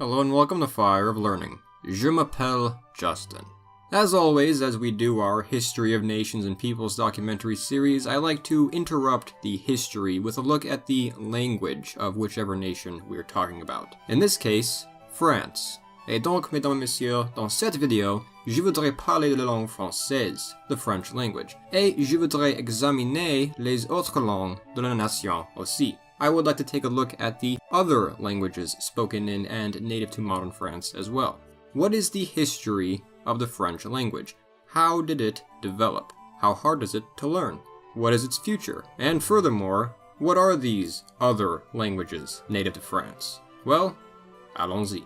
Hello and welcome to Fire of Learning. Je m'appelle Justin. As always, as we do our History of Nations and Peoples documentary series, I like to interrupt the history with a look at the language of whichever nation we're talking about. In this case, France. Et donc, mesdames et messieurs, dans cette vidéo, je voudrais parler de la langue française, the French language, et je voudrais examiner les autres langues de la nation aussi. I would like to take a look at the other languages spoken in and native to modern France as well. What is the history of the French language? How did it develop? How hard is it to learn? What is its future? And furthermore, what are these other languages native to France? Well, allons-y.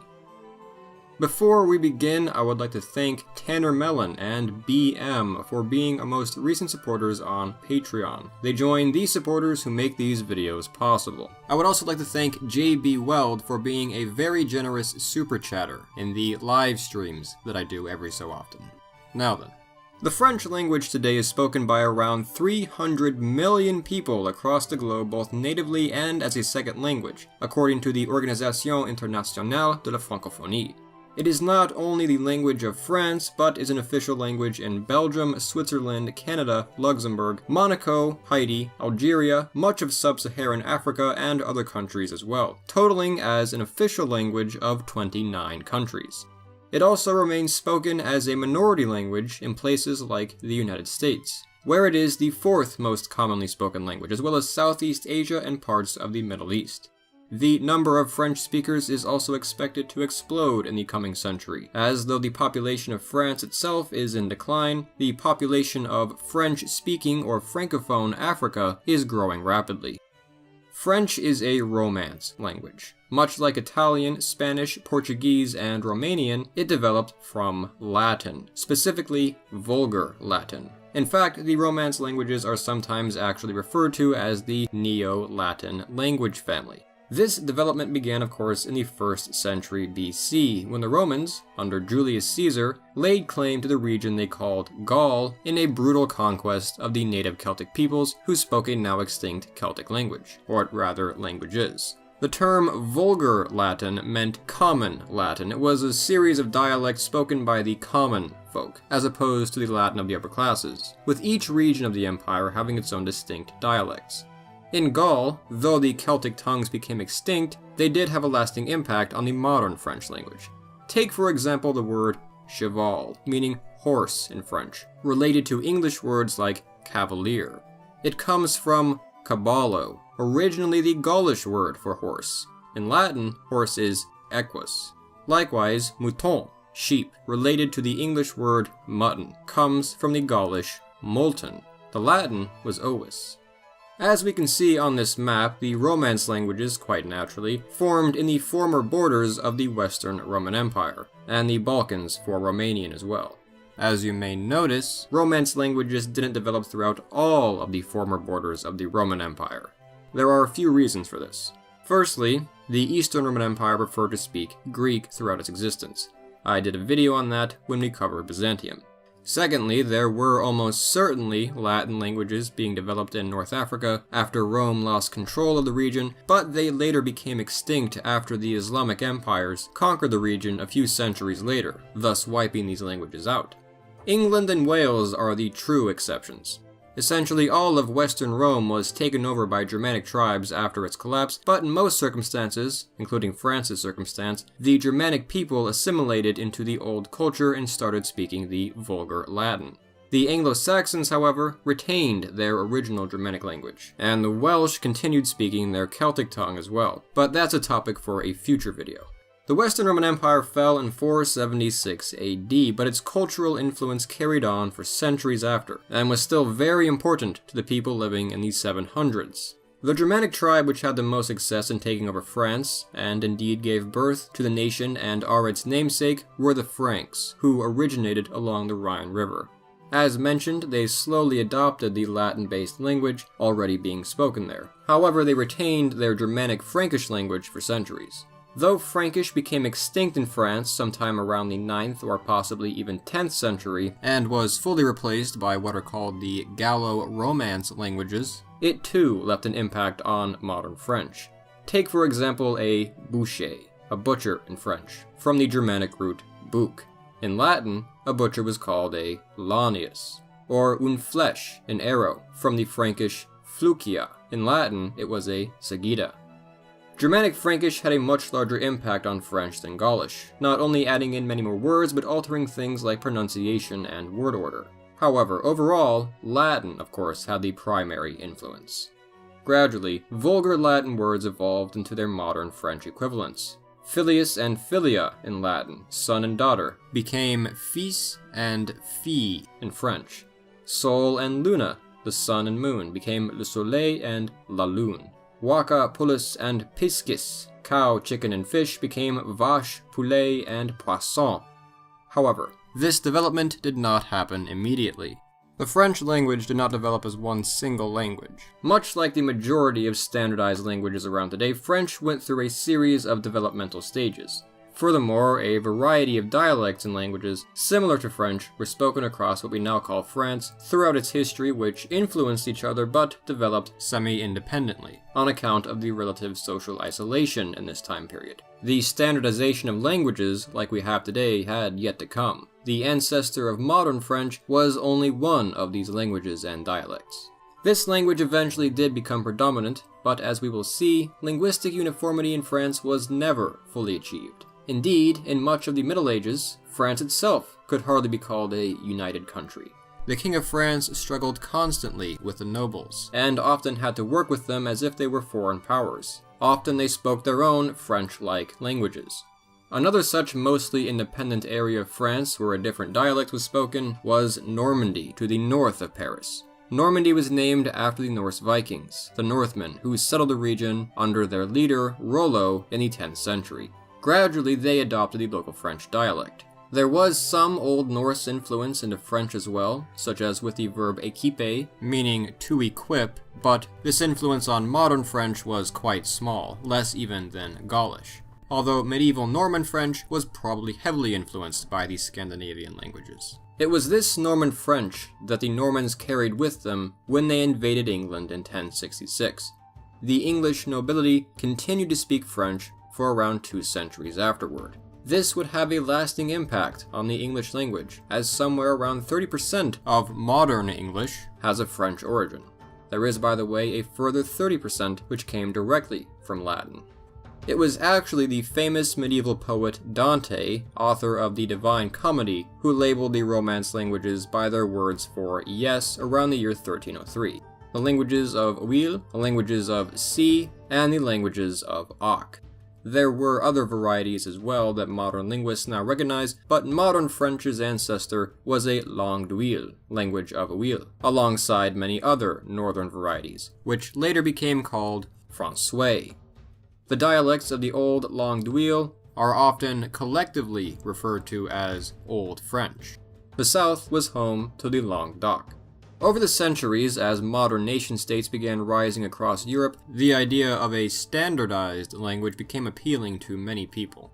Before we begin, I would like to thank Tanner Mellon and BM for being our most recent supporters on Patreon. They join these supporters who make these videos possible. I would also like to thank JB Weld for being a very generous super chatter in the live streams that I do every so often. Now then. The French language today is spoken by around 300 million people across the globe, both natively and as a second language, according to the Organisation Internationale de la Francophonie. It is not only the language of France, but is an official language in Belgium, Switzerland, Canada, Luxembourg, Monaco, Haiti, Algeria, much of sub-Saharan Africa, and other countries as well, totaling as an official language of 29 countries. It also remains spoken as a minority language in places like the United States, where it is the fourth most commonly spoken language, as well as Southeast Asia and parts of the Middle East. The number of French speakers is also expected to explode in the coming century, as though the population of France itself is in decline, the population of French-speaking or Francophone Africa is growing rapidly. French is a Romance language. Much like Italian, Spanish, Portuguese, and Romanian, it developed from Latin, specifically Vulgar Latin. In fact, the Romance languages are sometimes actually referred to as the Neo-Latin language family. This development began, of course, in the 1st century BC, when the Romans, under Julius Caesar, laid claim to the region they called Gaul in a brutal conquest of the native Celtic peoples who spoke a now extinct Celtic language, or rather languages. The term Vulgar Latin meant common Latin. It was a series of dialects spoken by the common folk, as opposed to the Latin of the upper classes, with each region of the empire having its own distinct dialects. In Gaul, though the Celtic tongues became extinct, they did have a lasting impact on the modern French language. Take, for example, the word cheval, meaning horse in French, related to English words like cavalier. It comes from caballo, originally the Gaulish word for horse. In Latin, horse is equus. Likewise, mouton, sheep, related to the English word mutton, comes from the Gaulish molten. The Latin was ovis. As we can see on this map, the Romance languages, quite naturally, formed in the former borders of the Western Roman Empire, and the Balkans for Romanian as well. As you may notice, Romance languages didn't develop throughout all of the former borders of the Roman Empire. There are a few reasons for this. Firstly, the Eastern Roman Empire preferred to speak Greek throughout its existence. I did a video on that when we covered Byzantium. Secondly, there were almost certainly Latin languages being developed in North Africa after Rome lost control of the region, but they later became extinct after the Islamic empires conquered the region a few centuries later, thus wiping these languages out. England and Wales are the true exceptions. Essentially all of Western Rome was taken over by Germanic tribes after its collapse, but in most circumstances, including France's circumstance, the Germanic people assimilated into the old culture and started speaking the Vulgar Latin. The Anglo-Saxons, however, retained their original Germanic language, and the Welsh continued speaking their Celtic tongue as well, but that's a topic for a future video. The Western Roman Empire fell in 476 AD, but its cultural influence carried on for centuries after, and was still very important to the people living in the 700s. The Germanic tribe which had the most success in taking over France, and indeed gave birth to the nation and are its namesake, were the Franks, who originated along the Rhine River. As mentioned, they slowly adopted the Latin-based language already being spoken there. However, they retained their Germanic Frankish language for centuries. Though Frankish became extinct in France sometime around the 9th or possibly even 10th century, and was fully replaced by what are called the Gallo-Romance languages, it too left an impact on modern French. Take for example a boucher. a butcher in French, from the Germanic root buc. In Latin, a butcher was called a lanius, or une flèche, an arrow, from the Frankish flucia. In Latin, it was a sagitta. Germanic Frankish had a much larger impact on French than Gaulish, not only adding in many more words, but altering things like pronunciation and word order. However, overall, Latin, of course, had the primary influence. Gradually, vulgar Latin words evolved into their modern French equivalents. Filius and filia in Latin, son and daughter, became fils and fille in French. Sol and luna, the sun and moon, became le soleil and la lune. Vaca, poulus, and piscis, cow, chicken, and fish, became vache, poulet, and poisson. However, this development did not happen immediately. The French language did not develop as one single language. Much like the majority of standardized languages around today, French went through a series of developmental stages. Furthermore, a variety of dialects and languages similar to French were spoken across what we now call France throughout its history, which influenced each other but developed semi-independently, on account of the relative social isolation in this time period. The standardization of languages, like we have today, had yet to come. The ancestor of modern French was only one of these languages and dialects. This language eventually did become predominant, but as we will see, linguistic uniformity in France was never fully achieved. Indeed, in much of the Middle Ages, France itself could hardly be called a united country. The King of France struggled constantly with the nobles, and often had to work with them as if they were foreign powers. Often they spoke their own French-like languages. Another such mostly independent area of France where a different dialect was spoken was Normandy, to the north of Paris. Normandy was named after the Norse Vikings, the Northmen who settled the region under their leader, Rollo, in the 10th century. Gradually, they adopted the local French dialect. There was some Old Norse influence into French as well, such as with the verb équiper, meaning to equip, but this influence on modern French was quite small, less even than Gaulish. Although medieval Norman French was probably heavily influenced by the Scandinavian languages. It was this Norman French that the Normans carried with them when they invaded England in 1066. The English nobility continued to speak French for around 2 centuries afterward. This would have a lasting impact on the English language, as somewhere around 30% of modern English has a French origin. There is, by the way, a further 30% which came directly from Latin. It was actually the famous medieval poet Dante, author of the Divine Comedy, who labeled the Romance languages by their words for yes around the year 1303. The languages of Ouil, the languages of Si, and the languages of Ak. There were other varieties as well that modern linguists now recognize, but modern French's ancestor was a langue d'Ouil, language of Ouil, alongside many other northern varieties, which later became called Français. The dialects of the old langue d'Ouil are often collectively referred to as Old French. The south was home to the Languedoc. Over the centuries, as modern nation-states began rising across Europe, the idea of a standardized language became appealing to many people.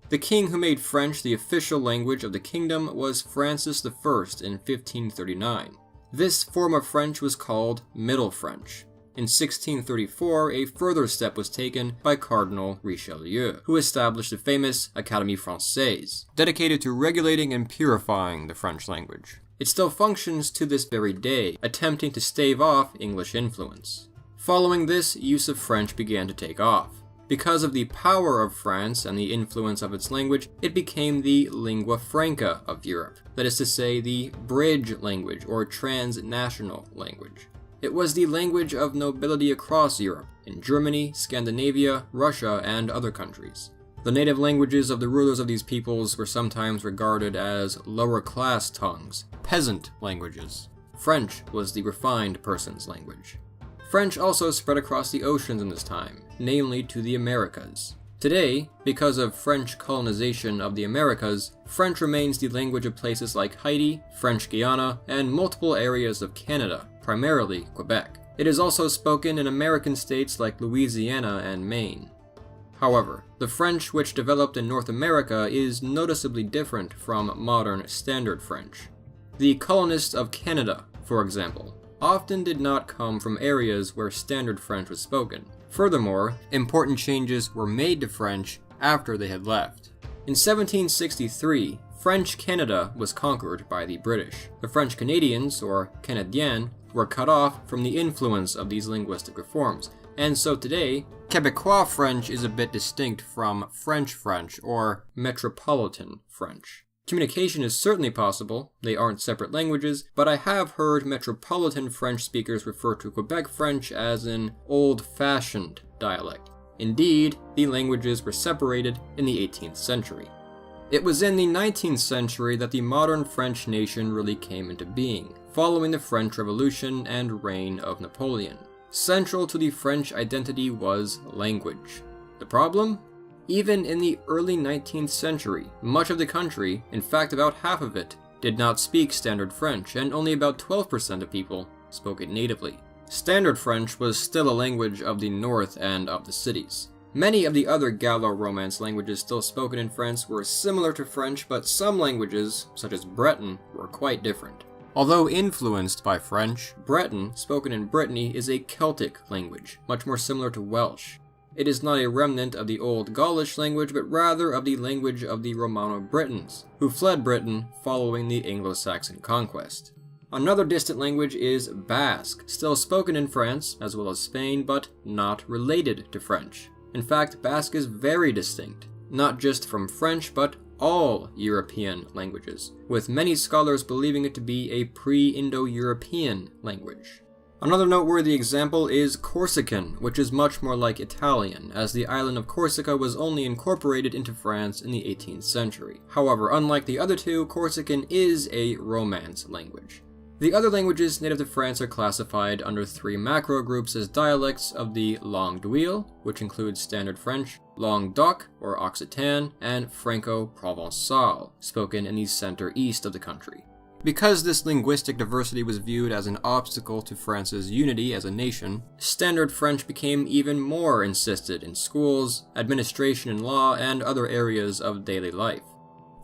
The king who made French the official language of the kingdom was Francis I in 1539. This form of French was called Middle French. In 1634, a further step was taken by Cardinal Richelieu, who established the famous Académie Française, dedicated to regulating and purifying the French language. It still functions to this very day, attempting to stave off English influence. Following this, use of French began to take off. Because of the power of France and the influence of its language, it became the lingua franca of Europe, that is to say, the bridge language or transnational language. It was the language of nobility across Europe, in Germany, Scandinavia, Russia, and other countries. The native languages of the rulers of these peoples were sometimes regarded as lower-class tongues, peasant languages. French was the refined person's language. French also spread across the oceans in this time, namely to the Americas. Today, because of French colonization of the Americas, French remains the language of places like Haiti, French Guiana, and multiple areas of Canada, primarily Quebec. It is also spoken in American states like Louisiana and Maine. However, the French which developed in North America is noticeably different from modern Standard French. The colonists of Canada, for example, often did not come from areas where Standard French was spoken. Furthermore, important changes were made to French after they had left. In 1763, French Canada was conquered by the British. The French Canadians, or Canadiens, were cut off from the influence of these linguistic reforms, and so today, Quebecois French is a bit distinct from French French, or Metropolitan French. Communication is certainly possible, they aren't separate languages, but I have heard Metropolitan French speakers refer to Quebec French as an old-fashioned dialect. Indeed, the languages were separated in the 18th century. It was in the 19th century that the modern French nation really came into being, following the French Revolution and reign of Napoleon. Central to the French identity was language. The problem? Even in the early 19th century, much of the country, in fact about half of it, did not speak Standard French, and only about 12% of people spoke it natively. Standard French was still a language of the north and of the cities. Many of the other Gallo-Romance languages still spoken in France were similar to French, but some languages, such as Breton, were quite different. Although influenced by French, Breton, spoken in Brittany, is a Celtic language, much more similar to Welsh. It is not a remnant of the Old Gaulish language, but rather of the language of the Romano-Britons, who fled Britain following the Anglo-Saxon conquest. Another distant language is Basque, still spoken in France, as well as Spain, but not related to French. In fact, Basque is very distinct, not just from French, but all European languages, with many scholars believing it to be a pre-Indo-European language. Another noteworthy example is Corsican, which is much more like Italian, as the island of Corsica was only incorporated into France in the 18th century. However, unlike the other two, Corsican is a Romance language. The other languages native to France are classified under three macro groups as dialects of the Langue d'Oil, which includes Standard French, Languedoc, or Occitan, and Franco-Provençal, spoken in the center-east of the country. Because this linguistic diversity was viewed as an obstacle to France's unity as a nation, Standard French became even more insisted in schools, administration and law, and other areas of daily life.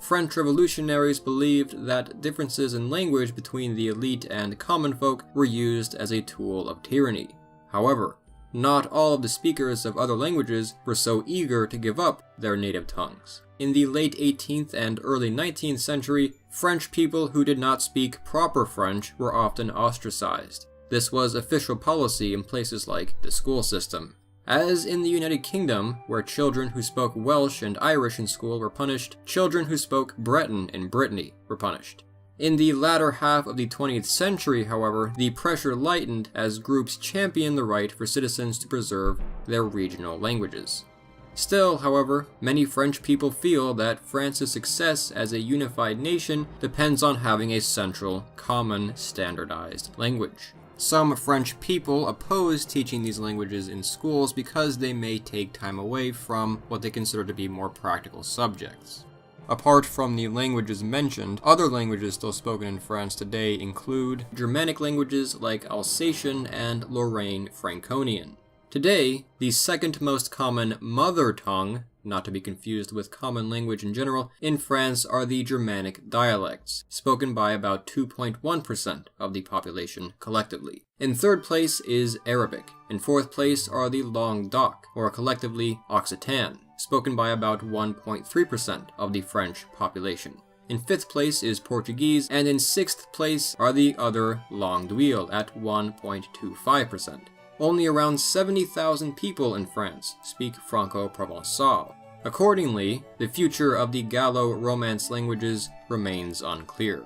French revolutionaries believed that differences in language between the elite and common folk were used as a tool of tyranny. However, not all of the speakers of other languages were so eager to give up their native tongues. In the late 18th and early 19th century, French people who did not speak proper French were often ostracized. This was official policy in places like the school system. As in the United Kingdom, where children who spoke Welsh and Irish in school were punished, children who spoke Breton in Brittany were punished. In the latter half of the 20th century, however, the pressure lightened as groups championed the right for citizens to preserve their regional languages. Still, however, many French people feel that France's success as a unified nation depends on having a central, common, standardized language. Some French people oppose teaching these languages in schools because they may take time away from what they consider to be more practical subjects. Apart from the languages mentioned, other languages still spoken in France today include Germanic languages like Alsatian and Lorraine Franconian. Today, the second most common mother tongue, not to be confused with common language in general, in France are the Germanic dialects, spoken by about 2.1% of the population collectively. In third place is Arabic. In fourth place are the Languedoc, or collectively Occitan, spoken by about 1.3% of the French population. In fifth place is Portuguese, and in sixth place are the other Langue d'Oil at 1.25%. Only around 70,000 people in France speak Franco-Provençal. Accordingly, the future of the Gallo-Romance languages remains unclear.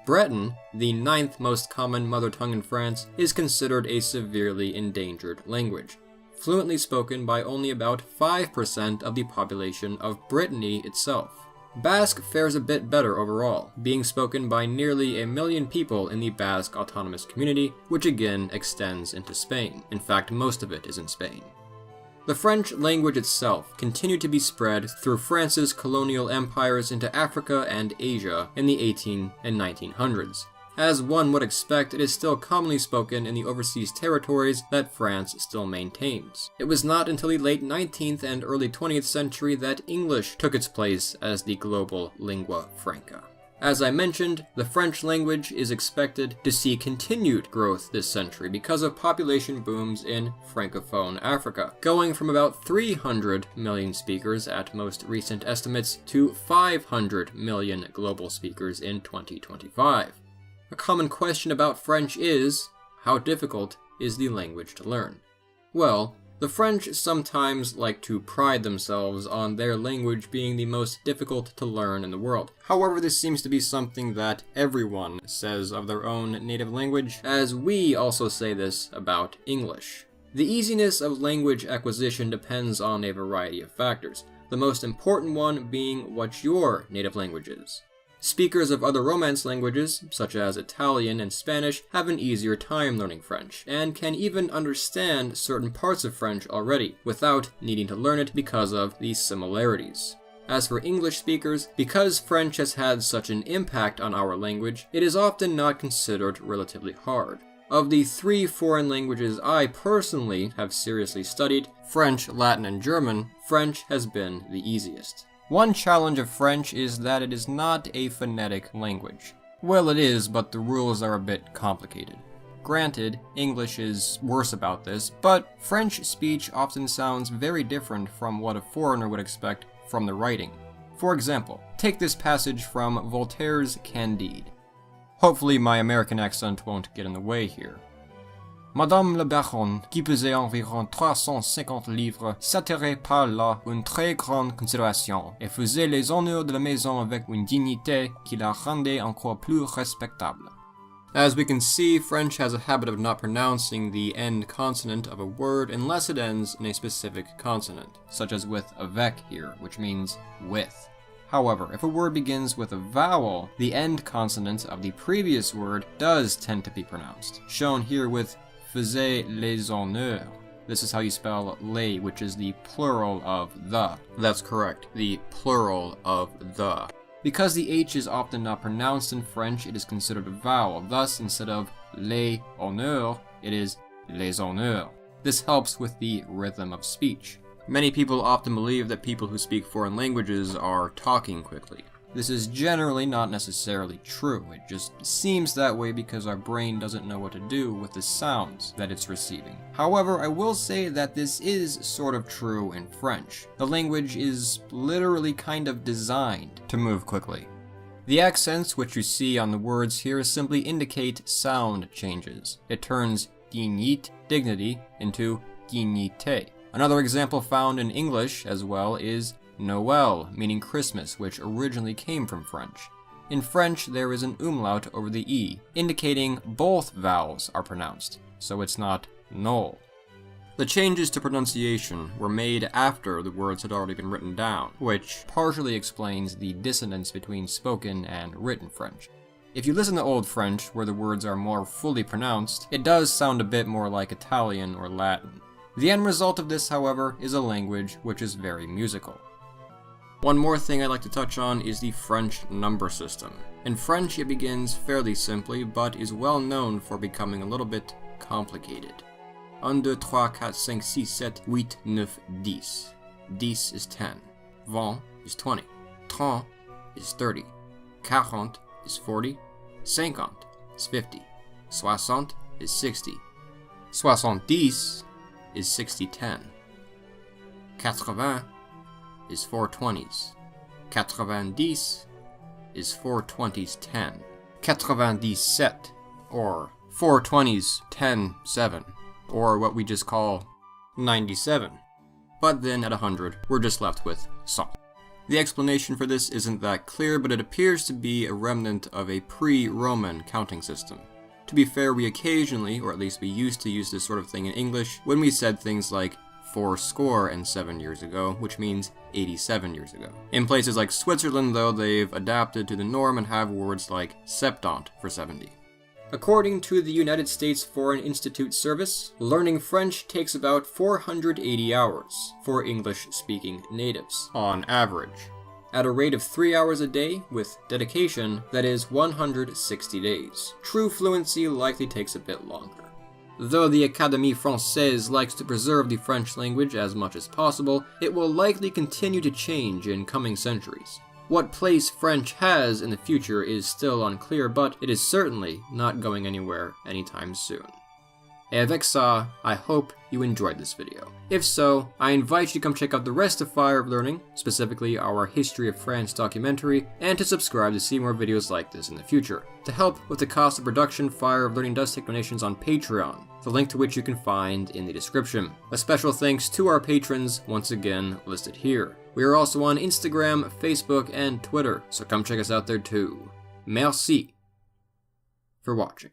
Breton, the ninth most common mother tongue in France, is considered a severely endangered language, fluently spoken by only about 5% of the population of Brittany itself. Basque fares a bit better overall, being spoken by nearly 1 million people in the Basque Autonomous Community, which again extends into Spain. In fact, most of it is in Spain. The French language itself continued to be spread through France's colonial empires into Africa and Asia in the 1800s and 1900s. As one would expect, it is still commonly spoken in the overseas territories that France still maintains. It was not until the late 19th and early 20th century that English took its place as the global lingua franca. As I mentioned, the French language is expected to see continued growth this century because of population booms in Francophone Africa, going from about 300 million speakers at most recent estimates to 500 million global speakers in 2025. A common question about French is, how difficult is the language to learn? Well, the French sometimes like to pride themselves on their language being the most difficult to learn in the world. However, this seems to be something that everyone says of their own native language, as we also say this about English. The easiness of language acquisition depends on a variety of factors, the most important one being what your native language is. Speakers of other Romance languages, such as Italian and Spanish, have an easier time learning French, and can even understand certain parts of French already, without needing to learn it because of these similarities. As for English speakers, because French has had such an impact on our language, it is often not considered relatively hard. Of the 3 foreign languages I personally have seriously studied, French, Latin, and German, French has been the easiest. One challenge of French is that it is not a phonetic language. Well, it is, but the rules are a bit complicated. Granted, English is worse about this, but French speech often sounds very different from what a foreigner would expect from the writing. For example, take this passage from Voltaire's Candide. Hopefully my American accent won't get in the way here. Madame la Baronne, qui pesait environ 350 livres, s'attirait par là une très grande considération et faisait les honneurs de la maison avec une dignité qui la rendait encore plus respectable. As we can see, French has a habit of not pronouncing the end consonant of a word unless it ends in a specific consonant, such as with avec here, which means with. However, if a word begins with a vowel, the end consonant of the previous word does tend to be pronounced, shown here with faisait les honneurs. This is how you spell les, which is the plural of the. That's correct, the plural of the. Because the H is often not pronounced in French, it is considered a vowel. Thus, instead of les honneurs, it is les honneurs. This helps with the rhythm of speech. Many people often believe that people who speak foreign languages are talking quickly. This is generally not necessarily true. It just seems that way because our brain doesn't know what to do with the sounds that it's receiving. However, I will say that this is sort of true in French. The language is literally kind of designed to move quickly. The accents which you see on the words here simply indicate sound changes. It turns dignité, dignity, into dignité. Another example found in English as well is Noël, meaning Christmas, which originally came from French. In French, there is an umlaut over the E, indicating both vowels are pronounced, so it's not Noël. The changes to pronunciation were made after the words had already been written down, which partially explains the dissonance between spoken and written French. If you listen to Old French, where the words are more fully pronounced, it does sound a bit more like Italian or Latin. The end result of this, however, is a language which is very musical. One more thing I'd like to touch on is the French number system. In French, it begins fairly simply, but is well known for becoming a little bit complicated. 1, 2, 3, 4, 5, 6, 7, 8, 9, 10. 10 is 10. 20 is 20. 30 is 30. 40 is 40. 50 is 50. 60 is 60. 70 is 60-10. 80 is 4 20s. 90 is 4 20s 10. 97, or 4 20s 10 7, or what we just call 97. But then at 100, we're just left with 100. The explanation for this isn't that clear, but it appears to be a remnant of a pre-Roman counting system. To be fair, we occasionally, or at least we used to use this sort of thing in English, when we said things like 4score years ago, which means 87 years ago. In places like Switzerland, though, they've adapted to the norm and have words like septant for 70. According to the United States Foreign Institute Service, learning French takes about 480 hours for English-speaking natives, on average. At a rate of 3 hours a day, with dedication, that is 160 days. True fluency likely takes a bit longer. Though the Académie Française likes to preserve the French language as much as possible, it will likely continue to change in coming centuries. What place French has in the future is still unclear, but it is certainly not going anywhere anytime soon. Et avec ça, I hope you enjoyed this video. If so, I invite you to come check out the rest of Fire of Learning, specifically our History of France documentary, and to subscribe to see more videos like this in the future. To help with the cost of production, Fire of Learning does take donations on Patreon, the link to which you can find in the description. A special thanks to our patrons, once again listed here. We are also on Instagram, Facebook, and Twitter, so come check us out there too. Merci for watching.